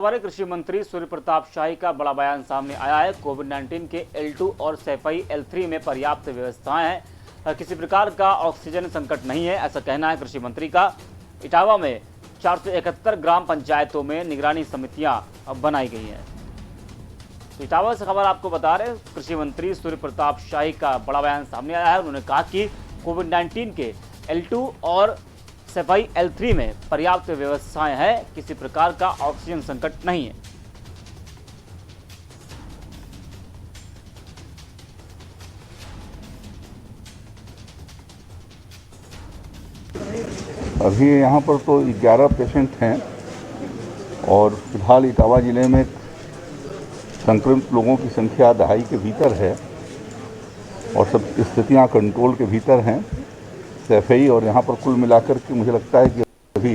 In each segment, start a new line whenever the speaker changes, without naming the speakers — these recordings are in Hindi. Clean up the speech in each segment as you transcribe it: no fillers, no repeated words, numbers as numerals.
हमारे कृषि मंत्री सूर्य प्रताप शाही का बड़ा बयान सामने आया है। कोविड-19 के L2 और सैफई L3 में पर्याप्त व्यवस्थाएं हैं, किसी प्रकार का ऑक्सीजन संकट नहीं है, ऐसा कहना है कृषि मंत्री का। इटावा में 471 ग्राम पंचायतों में निगरानी समितियां बनाई गई हैं। इटावा से खबर आपको बता रहे, कृषि मंत्री सूर्य प्रताप शाही का बड़ा बयान सामने आया है। उन्होंने कहा कि कोविड-19 के L2 और सैफई L3 में पर्याप्त व्यवस्थाएं हैं, किसी प्रकार का ऑक्सीजन संकट नहीं है।
अभी यहाँ पर तो 11 पेशेंट हैं और फिलहाल इटावा ज़िले में संक्रमित लोगों की संख्या 250 के भीतर है और सब स्थितियाँ कंट्रोल के भीतर हैं। सैफई और यहाँ पर कुल मिलाकर के मुझे लगता है कि अभी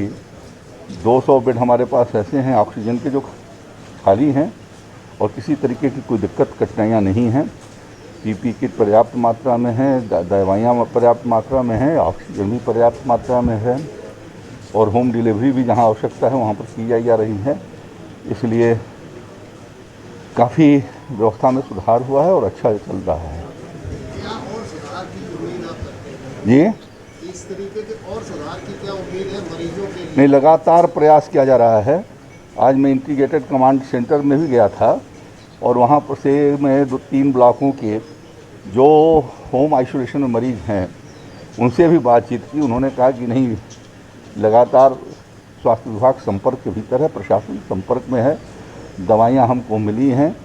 200 बेड हमारे पास ऐसे हैं ऑक्सीजन के जो खाली हैं और किसी तरीके की कोई दिक्कत कठिनाइयाँ नहीं हैं। पीपी किट पर्याप्त मात्रा में है, दवाइयाँ पर्याप्त मात्रा में है, ऑक्सीजन भी पर्याप्त मात्रा में है और होम डिलीवरी भी जहाँ आवश्यकता है वहाँ पर की जा रही है। इसलिए काफ़ी व्यवस्था में सुधार हुआ है और अच्छा चल रहा है।
और सुधार की उम्मीद आप करते हैं?
जी,
इस तरीके के और सुधार की क्या उम्मीद है मरीजों के लिए?
नहीं, लगातार प्रयास किया जा रहा है। आज मैं इंटीग्रेटेड कमांड सेंटर में भी गया था और वहाँ पर से मैं 2-3 ब्लॉकों के जो होम आइसोलेशन में मरीज हैं उनसे भी बातचीत की। उन्होंने कहा कि नहीं, लगातार स्वास्थ्य विभाग संपर्क के भीतर है, प्रशासन संपर्क में है, दवाइयाँ हमको मिली हैं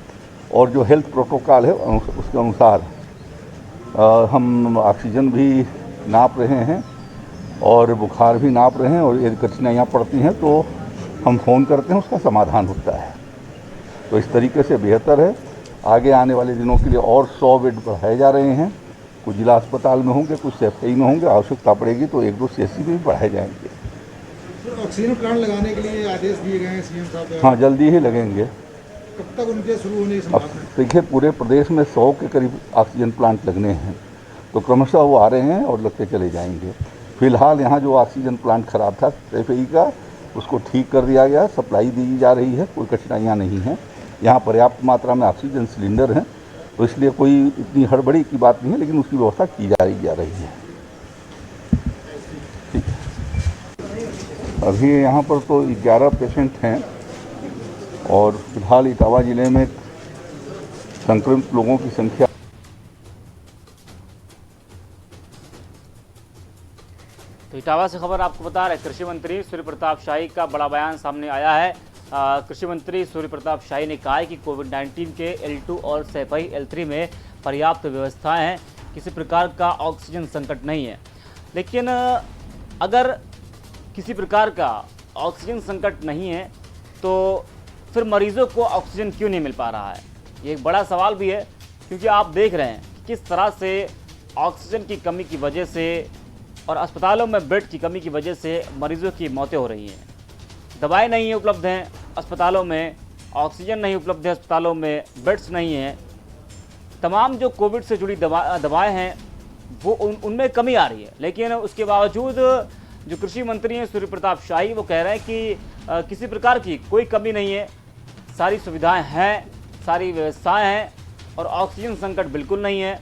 और जो हेल्थ प्रोटोकॉल है उसके अनुसार हम ऑक्सीजन भी नाप रहे हैं और बुखार भी नाप रहे हैं और यदि कठिनाइयाँ पड़ती हैं तो हम फ़ोन करते हैं, उसका समाधान होता है। तो इस तरीके से बेहतर है। आगे आने वाले दिनों के लिए और 100 बेड बढ़ाए जा रहे हैं। कुछ जिला अस्पताल में होंगे, कुछ सैफई में होंगे, आवश्यकता पड़ेगी तो 1-2 CHC में भी बढ़ाए जाएंगे।
ऑक्सीजन प्लांट लगाने के लिए आदेश दिए गए हैं सीएम साहब?
हाँ, जल्दी ही लगेंगे।
कब तक उनके शुरू होने की
अब
संभावना है?
देखिए, पूरे प्रदेश में 100 के करीब ऑक्सीजन प्लांट लगने हैं तो क्रमशः वो आ रहे हैं और लगते चले जाएंगे। फिलहाल यहाँ जो ऑक्सीजन प्लांट खराब था सैफई का, उसको ठीक कर दिया गया, सप्लाई दी जा रही है, कोई कठिनाइयाँ नहीं हैं। यहाँ पर्याप्त मात्रा में ऑक्सीजन सिलेंडर हैं तो इसलिए कोई इतनी हड़बड़ी की बात नहीं है, लेकिन उसकी व्यवस्था की जा रही है। ठीक है, अभी यहाँ पर तो 11 पेशेंट हैं और फिलहाल इटावा ज़िले में संक्रमित लोगों की संख्या
तो इटावा से खबर आपको बता रहे, कृषि मंत्री सूर्य प्रताप शाही का बड़ा बयान सामने आया है। कृषि मंत्री सूर्य प्रताप शाही ने कहा है कि कोविड-19 के L2 और सैफई L3 में पर्याप्त व्यवस्थाएं हैं, किसी प्रकार का ऑक्सीजन संकट नहीं है। लेकिन अगर किसी प्रकार का ऑक्सीजन संकट नहीं है तो फिर मरीजों को ऑक्सीजन क्यों नहीं मिल पा रहा है, ये एक बड़ा सवाल भी है। क्योंकि आप देख रहे हैं कि किस तरह से ऑक्सीजन की कमी की वजह से और अस्पतालों में बेड की कमी की वजह से मरीजों की मौतें हो रही हैं। दवाएं नहीं उपलब्ध हैं अस्पतालों में, ऑक्सीजन नहीं उपलब्ध है अस्पतालों में, बेड्स नहीं हैं। तमाम जो कोविड से जुड़ी दवाएं हैं वो उनमें कमी आ रही है। लेकिन उसके बावजूद जो कृषि मंत्री हैं सूर्य प्रताप शाही, वो कह रहे हैं कि किसी प्रकार की कोई कमी नहीं है, सारी सुविधाएं हैं, सारी व्यवस्थाएं हैं और ऑक्सीजन संकट बिल्कुल नहीं है।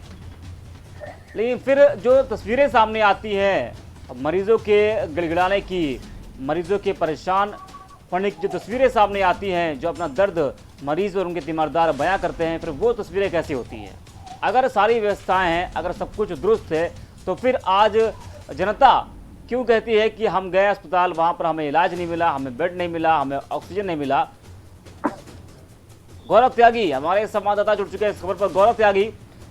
लेकिन फिर जो तस्वीरें सामने आती हैं मरीजों के गिड़गिड़ाने की, मरीजों के परेशान होने की जो तस्वीरें सामने आती हैं, जो अपना दर्द मरीज और उनके तीमारदार बयां करते हैं, फिर वो तस्वीरें कैसी होती हैं? अगर सारी व्यवस्थाएं हैं, अगर सब कुछ दुरुस्त है, तो फिर आज जनता क्यों कहती है कि हम गए अस्पताल, वहाँ पर हमें इलाज नहीं मिला, हमें बेड नहीं मिला, हमें ऑक्सीजन नहीं मिला? गौरव त्यागी हमारे संवाददाता जुड़ चुके हैं इस खबर पर। गौरव त्यागी,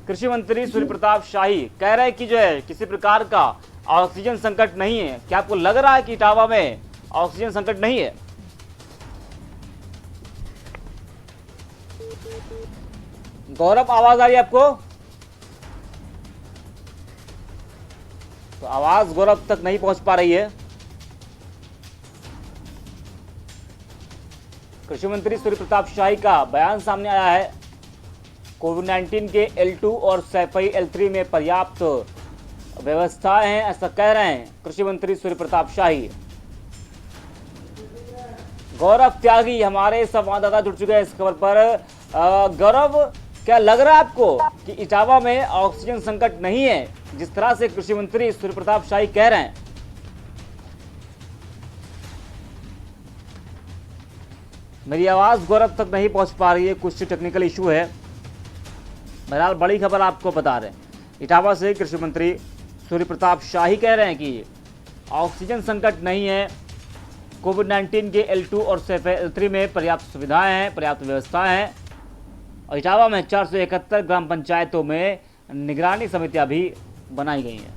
कृषि मंत्री सूर्य प्रताप शाही कह रहे हैं कि जो है किसी प्रकार का ऑक्सीजन संकट नहीं है। क्या आपको लग रहा है कि इटावा में ऑक्सीजन संकट नहीं है? गौरव, आवाज आ रही है आपको? तो आवाज गौरव तक नहीं पहुंच पा रही है। कृषि मंत्री सूर्य प्रताप शाही का बयान सामने आया है। कोविड-19 के L2 और सैफई L3 में पर्याप्त व्यवस्थाएं हैं, ऐसा कह रहे हैं कृषि मंत्री सूर्य प्रताप शाही। गौरव त्यागी हमारे संवाददाता जुड़ चुके हैं इस खबर पर। गौरव, क्या लग रहा है आपको कि इटावा में ऑक्सीजन संकट नहीं है, जिस तरह से कृषि मंत्री सूर्य प्रताप शाही कह रहे हैं? मेरी आवाज गौरव तक नहीं पहुंच पा रही है, कुछ टेक्निकल इशू है। बहरहाल बड़ी खबर आपको बता रहे हैं, इटावा से कृषि मंत्री सूर्य प्रताप शाही कह रहे हैं कि ऑक्सीजन संकट नहीं है, कोविड-19 के L2 और सैफई L3 में पर्याप्त सुविधाएं हैं, पर्याप्त व्यवस्थाएं हैं। और इटावा में 471 ग्राम पंचायतों में निगरानी समितियां भी बनाई गई हैं।